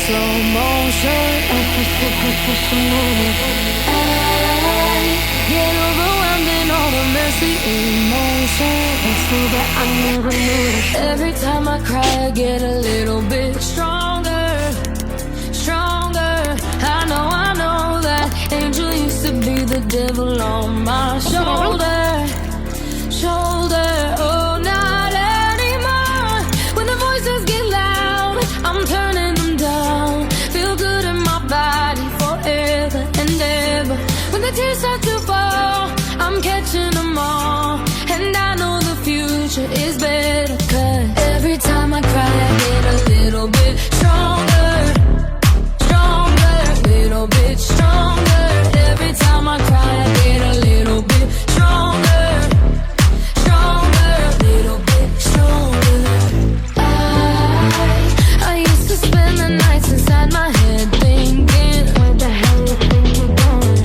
slow motion. I get overwhelmed in all the messy emotions. It's so that I never knew. Every time I cry, I get a little bit stronger, stronger. I know that angel used to be the devil on my shoulder, shoulder. Oh, not anymore. When the voices get loud, I'm turning them down. Feel good in my body forever and ever. When the tears start to fall, I'm catching them all. And I know the future is better, 'cause every time I cry, I get a little bit stronger, stronger, little bit stronger. Every time I cry, I get a little bit stronger, stronger, little bit stronger. I used to spend the nights inside my head thinking, where the hell you think you're going?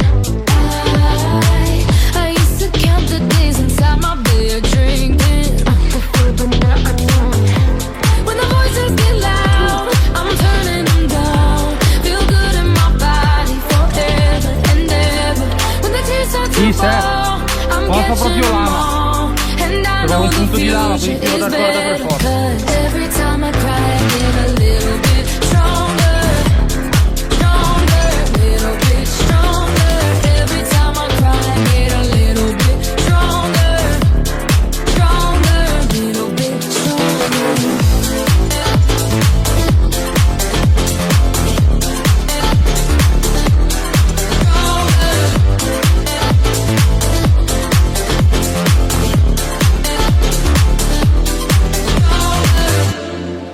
I used to count the days inside my bed drinking. But now I know. When the voices get loud, I'm turning them down. Feel good in my body forever and ever. When the tears start to fall, I'm catching them all. And I know the future is better, 'cause every time I cry, I get a little bit stronger, stronger, little bit stronger. Every time I cry, I get a little bit stronger, stronger, little bit stronger.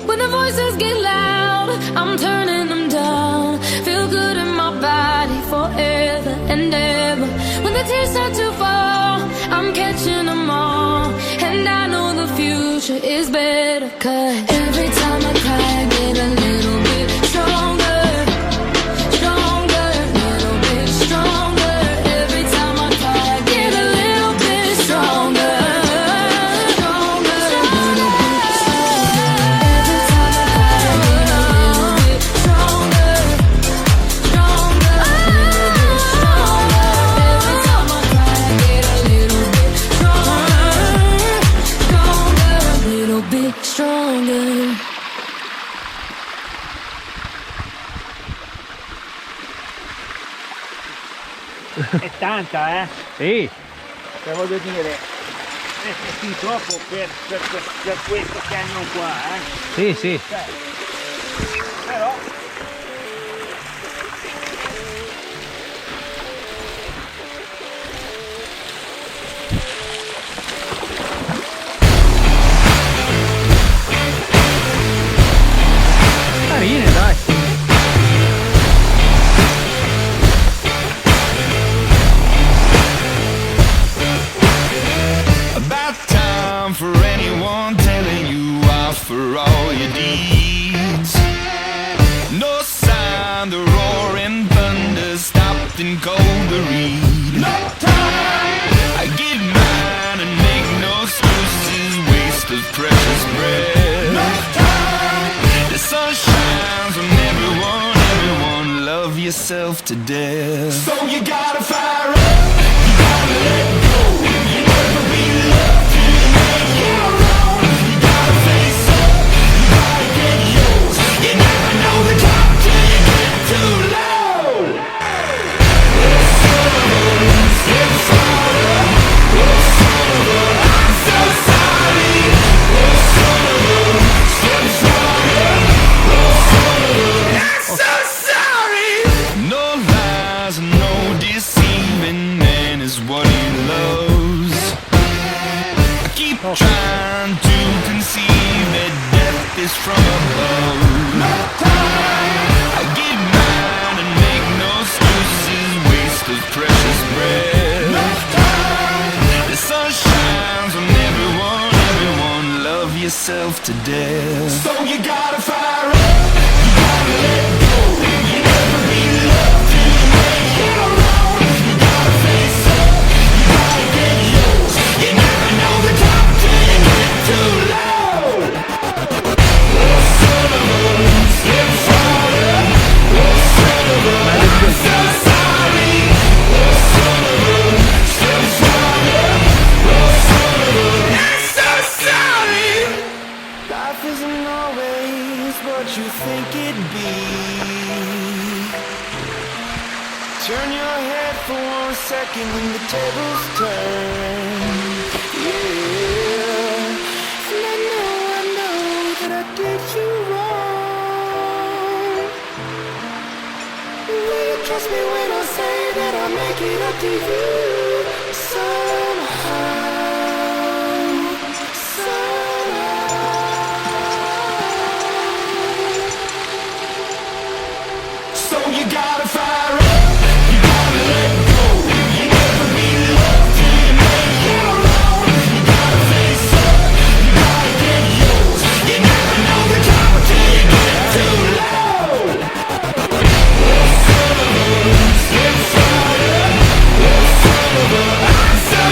When the voices get loud, I'm turning them down. Feel good in my body forever and ever. When the tears start to fall, I'm catching them all. And I know the future is better, 'cause every time I cry, I get a little bit stronger, stronger, little bit stronger. Every time I cry, I get a little bit stronger, stronger, little bit stronger. Every time I cry, I get a little bit stronger, stronger, little bit stronger. Every time I cry, I get a little bit stronger, stronger, little bit stronger. È tanta, eh? Sì, Cioè, voglio dire, è fin troppo per questo canyon qua, eh? sì, sì. Cioè, però Carine, dai. About time for anyone telling you off for all your deeds. No sign, the roaring thunder stopped in cold to read. No time! I get mine and make no excuses, waste of precious breath. No time! The sun shines on everyone, everyone, love yourself to death. So you gotta fire up, you gotta let go. You never be loved till you make your own. You gotta face up, you gotta get yours. You never know the top till you get too low. Oh, son of a, it's harder. Oh, son of a, I'm so sorry. Oh, son of a, it's harder. Oh, son of a, I'm so sorry. No lies, no deceiving, man is what he loves. I keep trying to conceive that death is from above. No time. I get mine and make no excuses, waste of precious breath. No time. The sun shines on everyone, everyone, love yourself to death. So you gotta fire up, you gotta let go. You never be loved till you make your own. You gotta face up, you gotta get yours. You never know the top till you get too low. Oh, son of a, it's harder. Turn your head for 1 second when the tables turn. Yeah. And I know that I did you wrong. Will you trust me when I say that I'll make it up to you somehow? So you gotta fire up, you gotta let go. You never be loved till you make your own. You gotta face up, you gotta get yours. You never know the time until you get too low. Son of a, inside up. Son of a, I'm so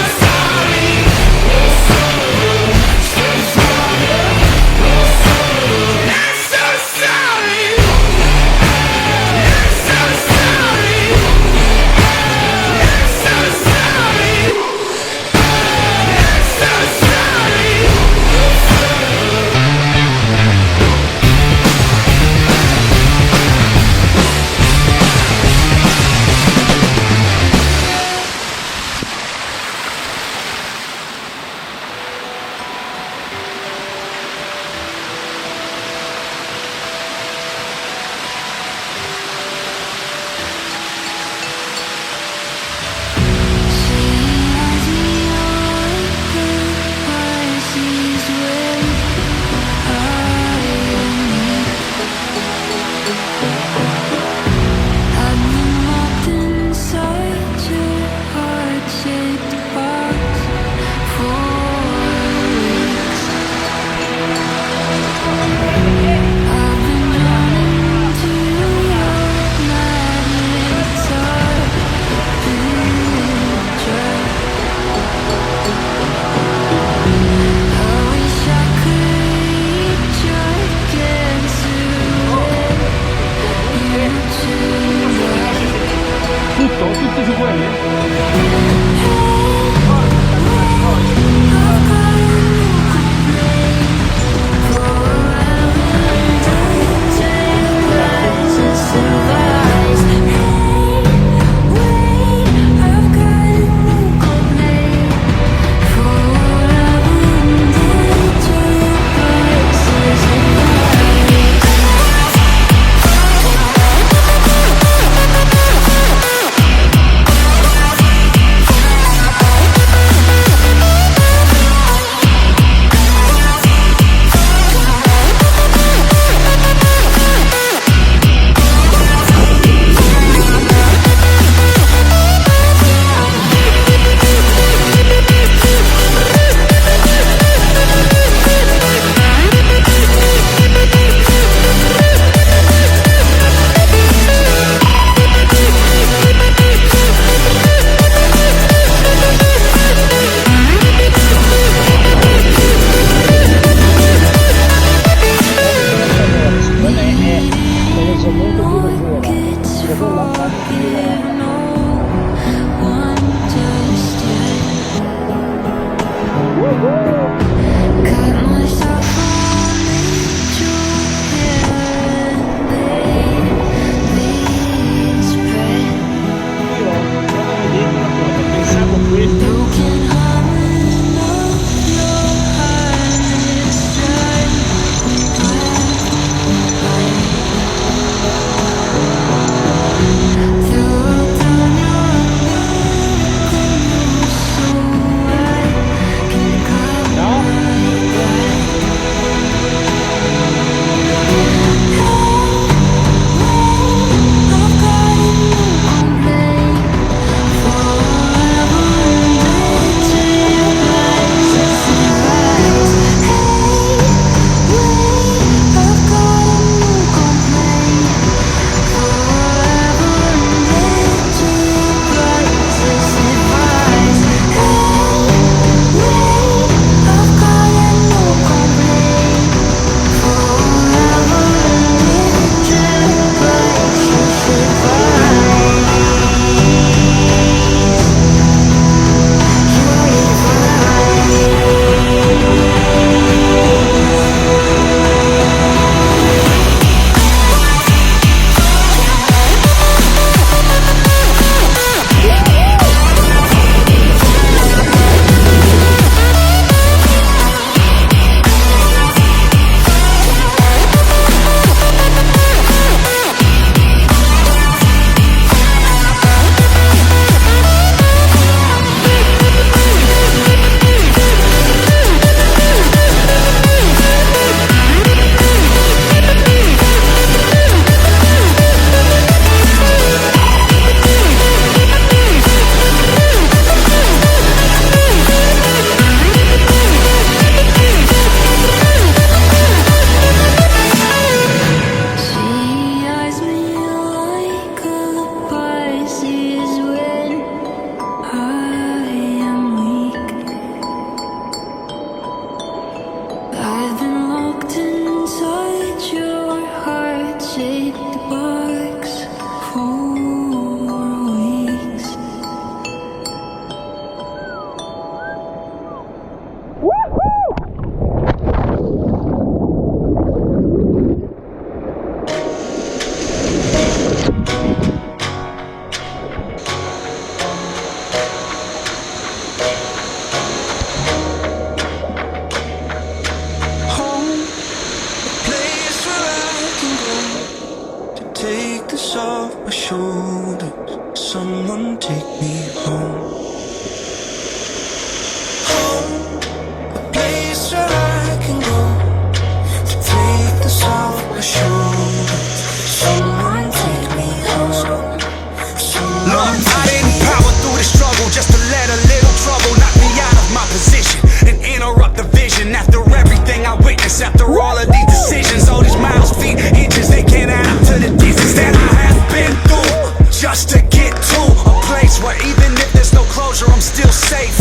Someone take me home. Home, a place where I can go to take this off my shoulders. Someone take me home. Lord, I didn't power through the struggle just to let a little trouble knock me out of my position and interrupt the vision. After everything I witnessed, after all of these decisions, all these miles, feet, inches, they can't add up to the distance that I have been through just to get to a place where even if there's no closure, I'm still safe.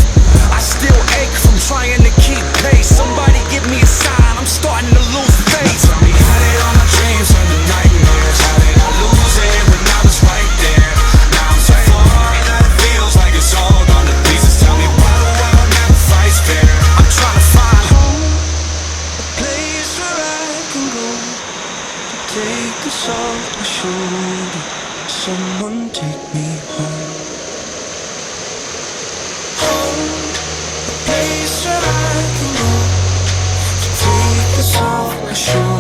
I still ache from trying to keep pace. Somebody give me a sign, I'm starting to lose faith. Tell me how did all my dreams turn to nightmares? How did I lose it when I was right there? Now I'm so far that it feels like it's all gone to pieces. Tell me why the world never fights fair. I'm trying to find home, a place where I can go to take this off my shoulder. Someone take me home. Home, a place where I can go to take this off my shoulder.